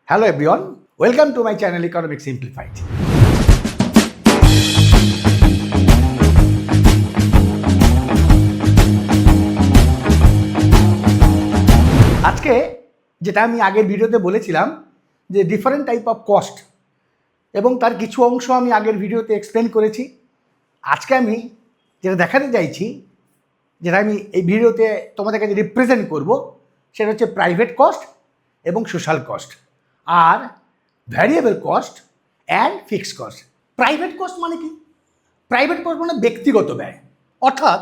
Hello everyone, welcome to my channel Economics Simplified. আজকে যেটা আমি আগের ভিডিওতে বলেছিলাম যে ডিফারেন্ট টাইপ অফ কস্ট এবং তার কিছু অংশ আমি আগের ভিডিওতে এক্সপ্লেন করেছি। আজকে আমি যেটা দেখাতে চাইছি, যেটা আমি এই ভিডিওতে তোমাদের কাছে রিপ্রেজেন্ট করব, সেটা হচ্ছে প্রাইভেট কস্ট এবং সোশ্যাল কস্ট আর variable cost and fixed cost. Private cost মানে কি? প্রাইভেট কস্ট মানে ব্যক্তিগত ব্যয়। অর্থাৎ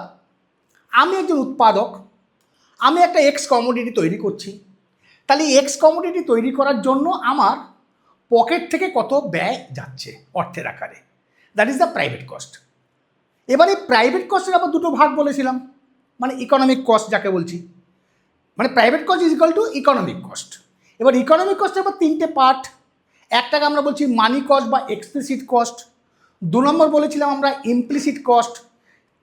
আমি একজন উৎপাদক, আমি একটা এক্স কমোডিটি তৈরি করছি, তাহলে এক্স কমোডিটি তৈরি করার জন্য আমার পকেট থেকে কত ব্যয় যাচ্ছে অর্থের আকারে, that is the private cost. এবার এই প্রাইভেট কস্টের আবার দুটো ভাগ বলেছিলাম, মানে ইকোনমিক কস্ট যাকে বলছি, মানে private cost is equal to economic cost. এবার ইকোনমিক কস্টের আবার তিনটে পার্ট। একটাকে আমরা বলছি মানি কস্ট বা এক্সপ্লিসিট কস্ট, 2 নম্বর বলেছিলাম আমরা ইমপ্লিসিট কস্ট,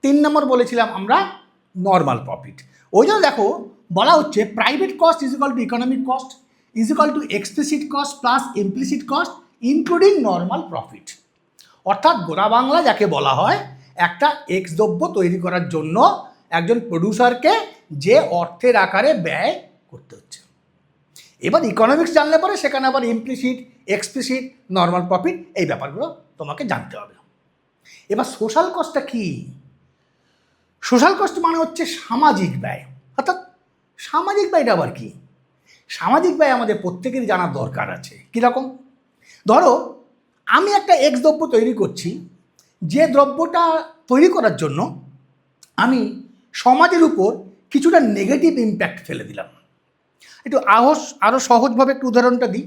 3 নম্বর বলেছিলাম আমরা নর্মাল প্রফিট। ওই জন্য দেখো বলা হচ্ছে private cost is equal to economic cost is equal to explicit cost plus implicit cost including normal profit. অর্থাৎ গোড়া বাংলা যাকে বলা হয়, একটা এক্স দ্রব্য তৈরি করার জন্য একজন প্রডিউসারকে যে অর্থের আকারে ব্যয় করতে হচ্ছে। এবার ইকোনমিক্স জানলে পরে সেখানে আবার ইমপ্লিসিট, এক্সপ্লিসিট, নর্মাল প্রফিট এই ব্যাপারগুলো তোমাকে জানতে হবে। এবার সোশ্যাল কস্টটা কি? সোশ্যাল কস্ট মানে হচ্ছে সামাজিক ব্যয়। অর্থাৎ সামাজিক ব্যয়টা আবার কি? সামাজিক ব্যয় আমাদের প্রত্যেকেরই জানার দরকার আছে। কীরকম? ধরো আমি একটা এক্স দ্রব্য তৈরি করছি, যে দ্রব্যটা তৈরি করার জন্য আমি সমাজের উপর কিছুটা নেগেটিভ ইম্প্যাক্ট ফেলে দিলাম। একটু আরও সহজভাবে একটু উদাহরণটা দিই।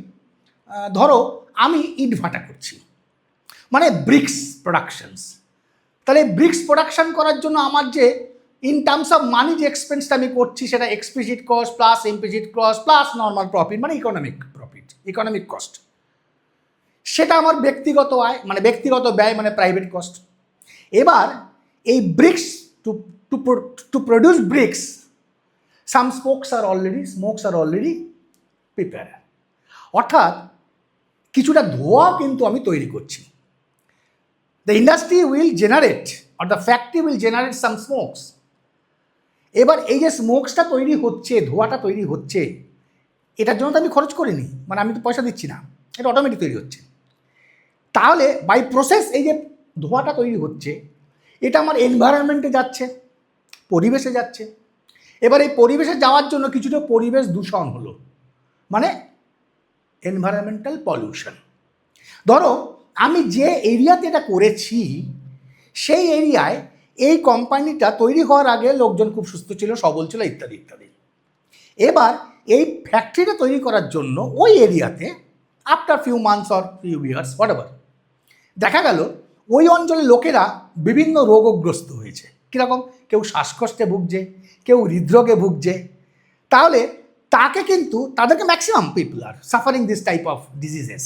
ধরো আমি ইট ভাটা করছি, মানে ব্রিক্স প্রোডাকশনস। তাহলে ব্রিক্স প্রোডাকশন করার জন্য আমার যে ইন টার্মস অফ মানি যে এক্সপেন্সটা আমি করছি, সেটা explicit cost plus implicit cost plus normal profit, মানে ইকোনমিক প্রফিট, ইকোনমিক কস্ট। সেটা আমার ব্যক্তিগত আয়, মানে ব্যক্তিগত ব্যয়, মানে প্রাইভেট কস্ট। এবার এই bricks to produce bricks, some smokes are already prepared. অর্থাৎ কিছুটা ধোঁয়া কিন্তু আমি তৈরি করছি। The industry will generate or the factory will generate some smokes. এবার এই যে স্মোকসটা তৈরি হচ্ছে, ধোঁয়াটা তৈরি হচ্ছে, এটার জন্য তো আমি খরচ করিনি, মানে আমি তো পয়সা দিচ্ছি না, এটা অটোমেটিক তৈরি হচ্ছে। তাহলে বাই প্রসেস এই যে ধোঁয়াটা তৈরি হচ্ছে, এটা আমার এনভায়রনমেন্টে যাচ্ছে, পরিবেশে যাচ্ছে। এবার এই পরিবেশে যাওয়ার জন্য কিছুটা পরিবেশ দূষণ হলো, মানে এনভায়রনমেন্টাল পলিউশন। ধরো আমি যে এরিয়াতে এটা করেছি, সেই এরিয়ায় এই কোম্পানিটা তৈরি হওয়ার আগে লোকজন খুব সুস্থ ছিল, সবল ছিল, ইত্যাদি ইত্যাদি। এবার এই ফ্যাক্টরিটা তৈরি করার জন্য ওই এরিয়াতে after few months or few years whatever দেখা গেল ওই অঞ্চলের লোকেরা বিভিন্ন রোগগ্রস্ত হয়েছে। কীরকম? কেউ শ্বাসকষ্টে ভুগছে, কেউ হৃদরোগে ভুগছে। তাহলে তাকে কিন্তু তাদেরকে maximum people are suffering this type of diseases.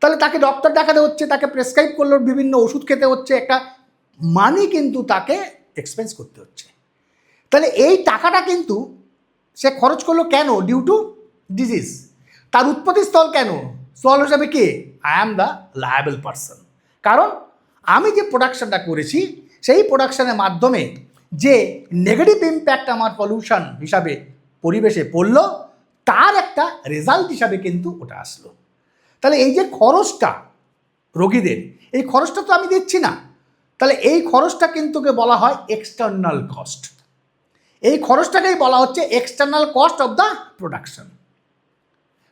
তাহলে তাকে ডক্টর দেখাতে হচ্ছে, তাকে প্রেসক্রাইব করলো, বিভিন্ন ওষুধ খেতে হচ্ছে, একটা মানি কিন্তু তাকে এক্সপেন্স করতে হচ্ছে। তাহলে এই টাকাটা কিন্তু সে খরচ করলো কেন? Due to disease. তার উৎপত্তিস্থল কেন? স্থল হিসাবে কে? I am the liable person. কারণ আমি যে প্রোডাকশনটা করেছি, সেই প্রোডাকশনের মাধ্যমে যে নেগেটিভ ইম্প্যাক্ট আমার পলিউশন হিসাবে পরিবেশে পড়লো, তার একটা রেজাল্ট হিসাবে কিন্তু ওটা আসলো। তাহলে এই যে খরচটা রোগীদের, এই খরচটা তো আমি দিচ্ছি না, তাহলে এই খরচটা কিন্তু বলা হয় এক্সটার্নাল কস্ট। এই খরচটাকেই বলা হচ্ছে external cost of the production.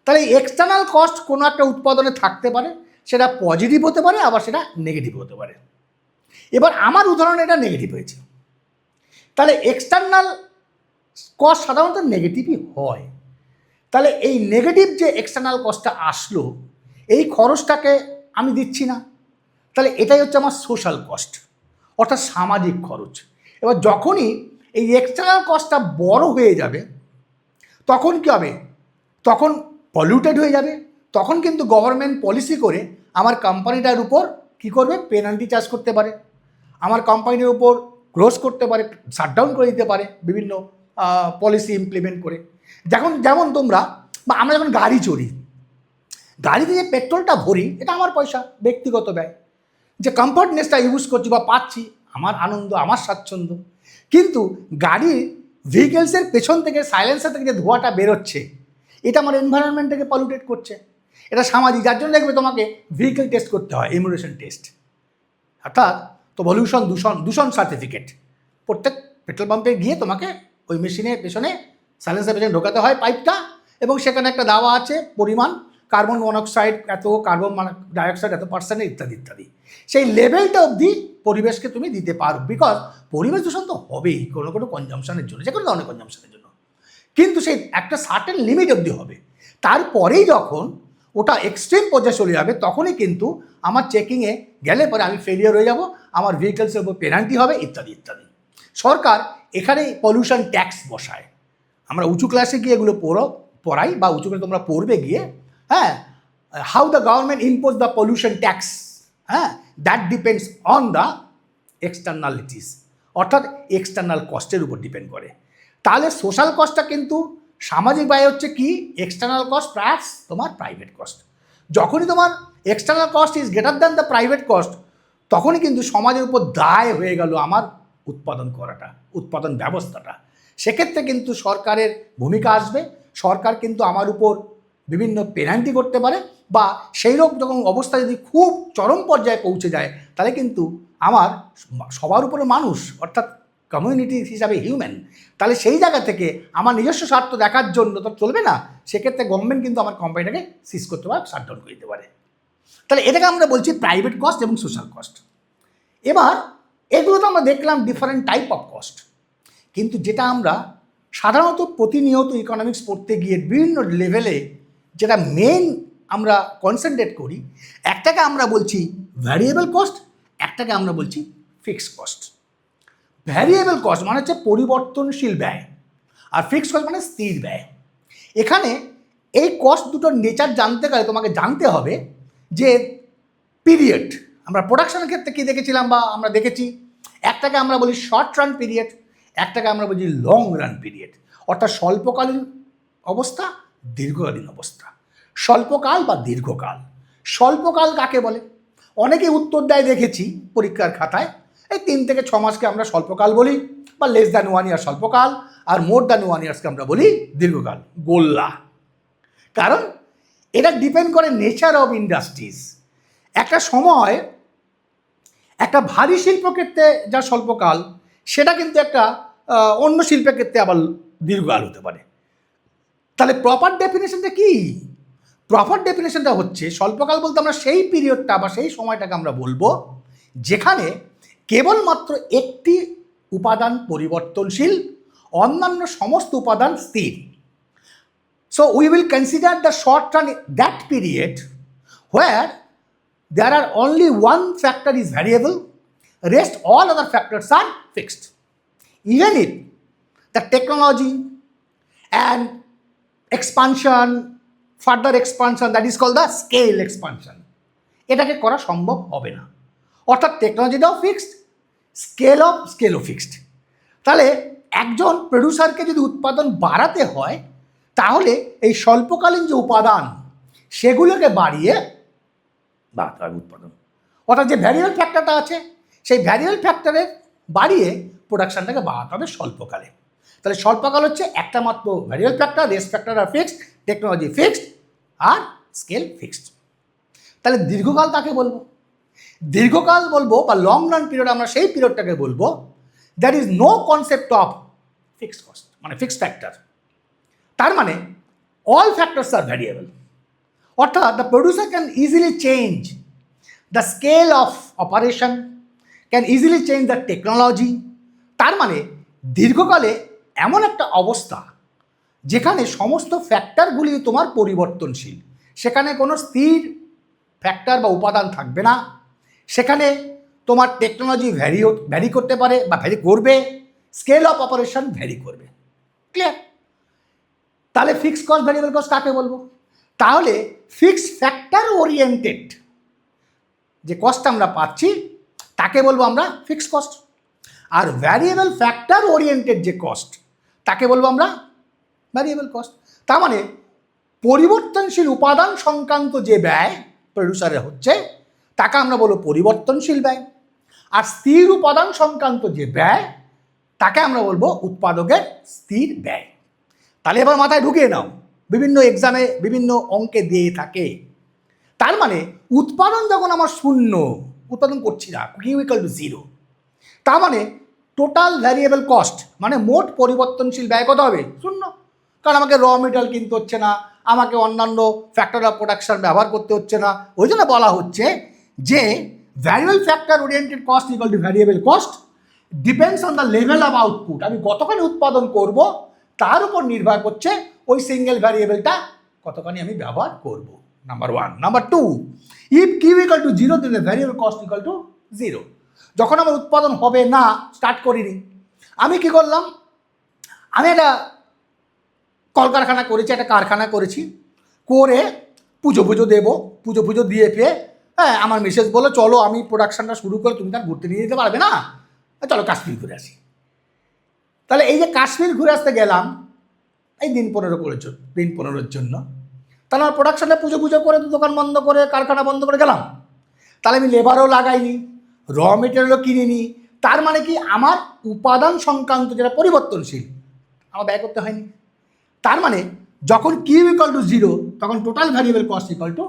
তাহলে এক্সটার্নাল কস্ট কোনো একটা উৎপাদনে থাকতে পারে, সেটা পজিটিভ হতে পারে, আবার সেটা নেগেটিভ হতে পারে। এবার আমার উদাহরণে এটা নেগেটিভ হয়েছে, তাহলে এক্সটার্নাল কস্ট সাধারণত নেগেটিভই হয়। তাহলে এই নেগেটিভ যে এক্সটার্নাল কস্টটা আসলো, এই খরচটাকে আমি দিচ্ছি না, তাহলে এটাই হচ্ছে আমার সোশ্যাল কস্ট, অর্থাৎ সামাজিক খরচ। এবার যখনই এই এক্সটার্নাল কস্টটা বড় হয়ে যাবে, তখন কী হবে? তখন পলিউটেড হয়ে যাবে। তখন কিন্তু গভর্নমেন্ট পলিসি করে আমার কোম্পানিটার উপর কী করবে? পেনাল্টি চার্জ করতে পারে, আমার কোম্পানির উপর ক্লোজ করতে পারে, শাটডাউন করে দিতে পারে বিভিন্ন পলিসি ইমপ্লিমেন্ট করে। যেমন তোমরা বা আমরা যখন গাড়ি চড়ি, গাড়িতে যে পেট্রোলটা ভরি এটা আমার পয়সা, ব্যক্তিগত ব্যয়। যে কমফর্টনেসটা ইউজ করছি বা পাচ্ছি, আমার আনন্দ, আমার স্বাচ্ছন্দ্য। কিন্তু গাড়ির ভেহিকেলসের পেছন থেকে, সাইলেন্সার থেকে যে ধোঁয়াটা বেরোচ্ছে, এটা আমার এনভায়রনমেন্টটাকে পলিউটেড করছে। এটা সামাজিক, যার জন্য দেখবে তোমাকে ভেহিকেল টেস্ট করতে হয়, ইমিউলেশন টেস্ট, অর্থাৎ তো দূষণ সার্টিফিকেট। প্রত্যেক পেট্রোল পাম্পে গিয়ে তোমাকে ওই মেশিনের পেছনে, সাইলেন্সার পেছনে ঢোকাতে হয় পাইপটা, এবং সেখানে একটা দেওয়া আছে পরিমাণ, কার্বন মনোক্সাইড এত, কার্বন ডাইঅক্সাইড এত পার্সেন্ট, ইত্যাদি ইত্যাদি। সেই লেভেলটা অবধি পরিবেশকে তুমি দিতে পারো, বিকজ পরিবেশ দূষণ তো হবেই কোনো কনজামশনের জন্য, যে কোনো ধরনের কনজামশনের জন্য, কিন্তু সেই একটা সার্টেন লিমিট অবধি হবে। তারপরেই যখন ওটা এক্সট্রিম পর্যায়ে চলে যাবে, তখনই কিন্তু আমার চেকিংয়ে গেলে পরে আমি ফেলিয়ার হয়ে যাব, আমার ভেহিকেলসের উপর পেনাল্টি হবে, ইত্যাদি ইত্যাদি। সরকার এখানে পলিউশন ট্যাক্স বসায়। আমরা উঁচু ক্লাসে গিয়ে এগুলো পড়াই, বা উঁচু ক্লাসে তোমরা পড়বে গিয়ে, হ্যাঁ, how the government impose the pollution tax, হ্যাঁ, দ্যাট ডিপেন্ডস অন দ্য এক্সটার্নালিটিস, অর্থাৎ এক্সটার্নাল কস্টের উপর ডিপেন্ড করে। তাহলে সোশ্যাল কস্টটা কিন্তু, সামাজিক ব্যয় হচ্ছে কি, এক্সটার্নাল কস্ট প্লাস তোমার প্রাইভেট কস্ট। যখনই তোমার external cost is greater than the private cost, তখনই কিন্তু সমাজের উপর দায় হয়ে গেল আমার উৎপাদন করাটা, উৎপাদন ব্যবস্থাটা। সেক্ষেত্রে কিন্তু সরকারের ভূমিকা আসবে। সরকার কিন্তু আমার উপর বিভিন্ন পেনাল্টি করতে পারে, বা সেই রকম যখন অবস্থা যদি খুব চরম পর্যায়ে পৌঁছে যায়, তাহলে কিন্তু আমার সবার উপরে মানুষ, অর্থাৎ কমিউনিটি হিসাবে হিউম্যান, তাহলে সেই জায়গা থেকে আমার নিজস্ব স্বার্থ দেখার জন্য তো চলবে না। সেক্ষেত্রে গভর্নমেন্ট কিন্তু আমার কোম্পানিটাকে সিজ করতে পারে, শাটডাউন করে দিতে পারে। তাহলে এটাকে আমরা বলছি প্রাইভেট কস্ট এবং সোশ্যাল কস্ট। এবার এগুলো তো আমরা দেখলাম ডিফারেন্ট টাইপ অফ কস্ট, কিন্তু যেটা আমরা সাধারণত প্রতিনিয়ত ইকোনমিক্স পড়তে গিয়ে বিভিন্ন লেভেলে যেটা মেন আমরা কনসেন্ট্রেট করি, একটাকে আমরা বলছি ভ্যারিয়েবল কস্ট, একটাকে আমরা বলছি ফিক্সড কস্ট। ভ্যারিয়েবল কস্ট মানে হচ্ছে পরিবর্তনশীল ব্যয়, আর ফিক্সড কস্ট মানে স্থির ব্যয়। এখানে এই কস্ট দুটোর নেচার জানতে গেলে তোমাকে জানতে হবে যে পিরিয়ড, আমরা প্রোডাকশনের ক্ষেত্রে কী দেখেছিলাম বা আমরা দেখেছি, একটাকে আমরা বলি শর্ট রান পিরিয়ড, একটাকে আমরা বলি লং রান পিরিয়ড, অর্থাৎ স্বল্পকালীন অবস্থা, দীর্ঘকালীন অবস্থা। স্বল্পকাল বা দীর্ঘকাল। স্বল্পকাল কাকে বলে? অনেকে উত্তর দেয় দেখেছি পরীক্ষার খাতায়, এই 3 থেকে 6 মাসকে আমরা স্বল্পকাল বলি, বা লেস দ্যান 1 ইয়ার স্বল্পকাল, আর মোর দ্যান 1 ইয়ার্সকে আমরা বলি দীর্ঘকাল। গোল্লা। কারণ এটা ডিপেন্ড করে নেচার অফ ইন্ডাস্ট্রিজ। একটা সময় একটা ভারী শিল্পক্ষেত্রে যা স্বল্পকাল, সেটা কিন্তু একটা অন্য শিল্পের ক্ষেত্রে আবার দীর্ঘকাল হতে পারে। তাহলে প্রপার ডেফিনেশনটা কি? প্রপার ডেফিনেশনটা হচ্ছে, স্বল্পকাল বলতে আমরা সেই পিরিয়ডটা বা সেই সময়টাকে আমরা বলবো যেখানে কেবলমাত্র একটি উপাদান পরিবর্তনশীল, অন্যান্য সমস্ত উপাদান স্থির। So we will consider the short run that period where there are only one factor is variable, rest all other factors are fixed. Even if the technology and expansion, further expansion, that is called the scale expansion, এটাকে করা সম্ভব হবে না। অর্থাৎ টেকনোলজিটাও fixed, স্কেলও fixed. তাহলে একজন প্রডিউসারকে যদি উৎপাদন বাড়াতে হয়, তাহলে এই স্বল্পকালীন যে উপাদান সেগুলোকে বাড়িয়ে বাড়াতে হবে উৎপাদন। অর্থাৎ যে ভ্যারিয়েবল ফ্যাক্টরটা আছে, সেই ভ্যারিয়েবল ফ্যাক্টরের বাড়িয়ে প্রোডাকশানটাকে বাড়াতে হবে স্বল্পকালে। তাহলে স্বল্পকাল হচ্ছে একটা মাত্র ভ্যারিয়েবল ফ্যাক্টর, রেস্ট ফ্যাক্টর আর ফিক্সড, টেকনোলজি ফিক্সড আর স্কেল ফিক্সড। তাহলে দীর্ঘকাল কাকে বলবো? দীর্ঘকাল বলবো বা লং রান পিরিয়ড, আমরা সেই পিরিয়ডটাকে বলবো that is no concept of fixed cost, মানে ফিক্সড ফ্যাক্টর। তার মানে অল ফ্যাক্টরস আর ভ্যারিয়েবল, অর্থাৎ the producer can easily change the scale of operation, can easily change the technology. তার মানে দীর্ঘকালে এমন একটা অবস্থা যেখানে সমস্ত ফ্যাক্টরগুলি তোমার পরিবর্তনশীল, সেখানে কোনো স্থির ফ্যাক্টর বা উপাদান থাকবে না, সেখানে তোমার টেকনোলজি ভ্যারি করতে পারে বা ভ্যারি করবে, স্কেল অফ অপারেশন ভ্যারি করবে। ক্লিয়ার? তাহলে ফিক্সড কস্ট, ভ্যারিয়েবল কস্ট কাকে বলবো? তাহলে ফিক্সড ফ্যাক্টর ওরিয়েন্টেড যে কস্ট আমরা পাচ্ছি তাকে বলবো আমরা ফিক্সড কস্ট, আর ভ্যারিয়েবল ফ্যাক্টর ওরিয়েন্টেড যে কস্ট তাকে বলবো আমরা ভ্যারিয়েবল কস্ট। তার মানে পরিবর্তনশীল উপাদান সংক্রান্ত যে ব্যয় প্রডিউসারের হচ্ছে তাকে আমরা বলবো পরিবর্তনশীল ব্যয়, আর স্থির উপাদান সংক্রান্ত যে ব্যয় তাকে আমরা বলবো উৎপাদকের স্থির ব্যয়। তাহলে এবার মাথায় ঢুকিয়ে নাও, বিভিন্ন এক্সামে বিভিন্ন অঙ্কে দিয়ে থাকে। তার মানে উৎপাদন যখন আমার শূন্য, উৎপাদন করছি না, কিউ ইকুয়াল টু 0, তার মানে টোটাল ভ্যারিয়েবল কস্ট মানে মোট পরিবর্তনশীল ব্যয় কত হবে? শূন্য। কারণ আমাকে র মেটেরিয়াল কিনতে হচ্ছে না, আমাকে অন্যান্য ফ্যাক্টর অফ প্রোডাকশন ব্যবহার করতে হচ্ছে না। ওই জন্য বলা হচ্ছে যে variable factor oriented cost equal to variable cost depends on the level of output. আমি কতখানি উৎপাদন করব তার উপর নির্ভর করছে ওই সিঙ্গেল ভ্যারিয়েবলটা কতখানি আমি ব্যবহার করব, number 1। Number 2, if Q equal to 0 then the variable cost equal to 0। যখন আমার উৎপাদন হবে না, স্টার্ট করিনি, আমি কি করলাম, আমি একটা কলকারখানা করেছি, একটা কারখানা করেছি, করে পুজো দেবো, পুজো দিয়ে ফের হ্যাঁ আমার মেসেজ বলো চলো আমি প্রোডাকশানটা শুরু করে, তুমি তার ঘুরতে নিয়ে যেতে পারবে না, চলো কাশ্মীর ঘুরে আসি। তাহলে এই যে কাশ্মীর ঘুরে আসতে গেলাম এই দিন 15-র জন্য, তাহলে আমার প্রোডাকশানটা পুজো করে দোকান বন্ধ করে কারখানা বন্ধ করে গেলাম। তাহলে আমি লেবারও লাগাইনি, র মেটেরিয়ালও কিনিনি, তার মানে কি আমার উপাদান সংক্রান্ত যেটা পরিবর্তনশীল আমার ব্যয় করতে হয়নি। তার মানে যখন কিউ ইকুয়াল টু 0 তখন total variable cost equal to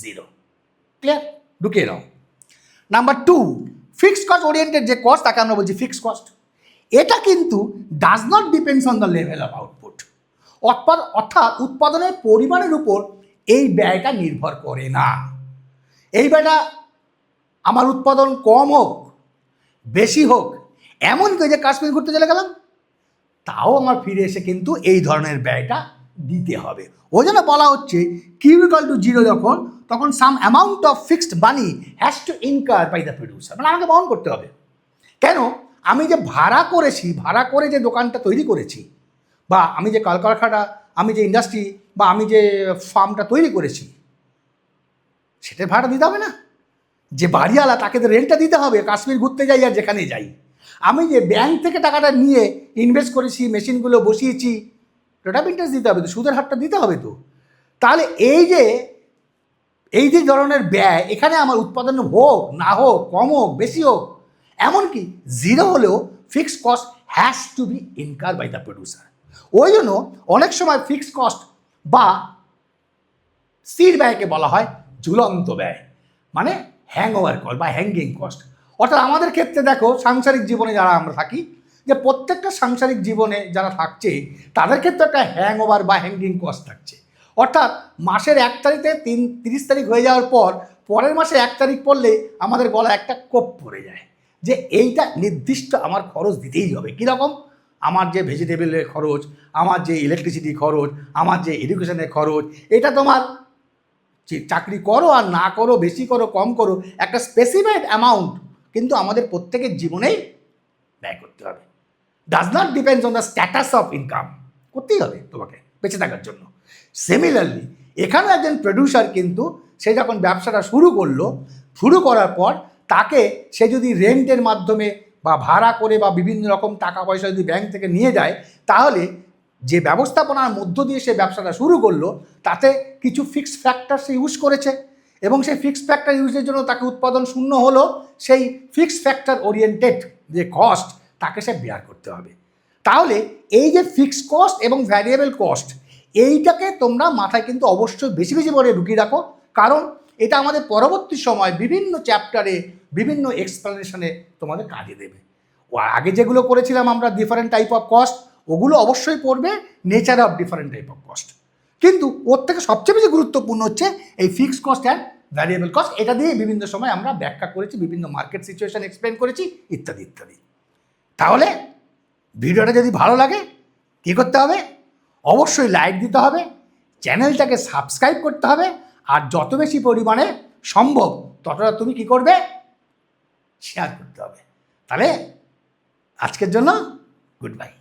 0। Clear? ঢুকিয়ে নাও। নাম্বার 2, ফিক্সড কস্ট ওরিয়েন্টেড যে কস্ট তাকে আমরা বলছি ফিক্সড কস্ট। এটা কিন্তু does not depends on the level of output, অর্থাৎ উৎপাদনের পরিমাণের উপর এই ব্যয়টা নির্ভর করে না। এই ব্যয়টা আমার উৎপাদন কম হোক বেশি হোক, এমনকি যে কাশ্মীর ঘুরতে চলে গেলাম তাও আমার ফিরে এসে কিন্তু এই ধরনের ব্যয়টা দিতে হবে। ওই জন্য বলা হচ্ছে কিউ ইকুয়াল টু 0 যখন, তখন some amount of fixed money has to incur by the producer, মানে আমাকে বহন করতে হবে। কেন? আমি যে ভাড়া করেছি, ভাড়া করে যে দোকানটা তৈরি করেছি, বা আমি যে কলকারখানা, আমি যে ইন্ডাস্ট্রি বা আমি যে ফার্মটা তৈরি করেছি, সেটা ভাড়া দিতে হবে না? যে বাড়িওয়ালা তাকে তো রেন্টটা দিতে হবে, কাশ্মীর ঘুরতে যাই আর যেখানে যাই। আমি যে ব্যাংক থেকে টাকাটা নিয়ে ইনভেস্ট করেছি, মেশিনগুলো বসিয়েছি, রেট অফ ইন্টারেস্ট দিতে হবে তো, সুদের হারটা দিতে হবে তো। তাহলে এই যে ধরনের ব্যয়, এখানে আমার উৎপাদন হোক না হোক, কম হোক বেশি হোক, এমনকি 0 হলেও fixed cost has to be incur by the producer. ওই জন্য অনেক সময় ফিক্সড কস্ট বা স্থির ব্যয়কে বলা হয় ঝুলন্ত ব্যয়, মানে হ্যাংওভার কস্ট বা হ্যাঙ্গিং কস্ট। অর্থাৎ আমাদের ক্ষেত্রে দেখো, সাংসারিক জীবনে যারা আমরা থাকি, যে প্রত্যেকটা সাংসারিক জীবনে যারা থাকছে তাদের ক্ষেত্রে একটা হ্যাংওভার বা হ্যাঙ্গিং কস্ট থাকছে। অর্থাৎ মাসের 1 তারিখে 30 তারিখ হয়ে যাওয়ার পর পরের মাসে 1 তারিখ পড়লে আমাদের গলা একটা কোপ পড়ে যায় যে এইটা নির্দিষ্ট আমার খরচ দিতেই হবে। কীরকম? আমার যে ভেজিটেবলের খরচ, আমার যে ইলেকট্রিসিটি খরচ, আমার যে এডুকেশনের খরচ, এটা তোমার চাকরি করো আর না করো, বেশি করো কম করো, একটা স্পেসিফাইড অ্যামাউন্ট কিন্তু আমাদের প্রত্যেকের জীবনেই ব্যয় করতে হবে। Does not depends on the status of income, করতেই হবে তোমাকে বেঁচে থাকার জন্য। সিমিলারলি এখানেও একজন প্রডিউসার কিন্তু সে যখন ব্যবসাটা শুরু করার পর তাকে সে যদি রেন্টের মাধ্যমে বা ভাড়া করে বা বিভিন্ন রকম টাকা পয়সা যদি ব্যাংক থেকে নিয়ে যায়, তাহলে যে ব্যবস্থাপনার মধ্য দিয়ে সে ব্যবসাটা শুরু করলো তাতে কিছু ফিক্সড ফ্যাক্টর সে ইউজ করেছে, এবং সেই ফিক্সড ফ্যাক্টর ইউজের জন্য তাকে উৎপাদন শূন্য হলো, সেই ফিক্সড ফ্যাক্টর ওরিয়েন্টেড যে কস্ট তাকে সে বেয়ার করতে হবে। তাহলে এই যে ফিক্সড কস্ট এবং ভ্যারিয়েবল কস্ট, এইটাকে তোমরা মাথায় কিন্তু অবশ্যই বেশি করে ঢুকিয়ে রাখো, কারণ এটা আমাদের পরবর্তী সময় বিভিন্ন চ্যাপ্টারে বিভিন্ন এক্সপ্লেনেশনে তোমাদের কাজে দেবে। ও আগে যেগুলো করেছিলাম আমরা ডিফারেন্ট টাইপ অফ কস্ট, ওগুলো অবশ্যই পড়বে, nature of different type of cost. কিন্তু ওর থেকে সবচেয়ে বেশি গুরুত্বপূর্ণ হচ্ছে এই fixed cost and variable cost. এটা দিয়ে বিভিন্ন সময় আমরা ব্যাখ্যা করেছি, বিভিন্ন মার্কেট সিচুয়েশন এক্সপ্লেন করেছি, ইত্যাদি ইত্যাদি। তাহলে ভিডিওটা যদি ভালো লাগে কী করতে হবে? অবশ্যই লাইক দিতে হবে, চ্যানেলটাকে সাবস্ক্রাইব করতে হবে, আর যত বেশি পরিমাণে সম্ভব ততটা তুমি কি করবে? শেয়ার করতে হবে। তাহলে আজকের জন্য গুড বাই।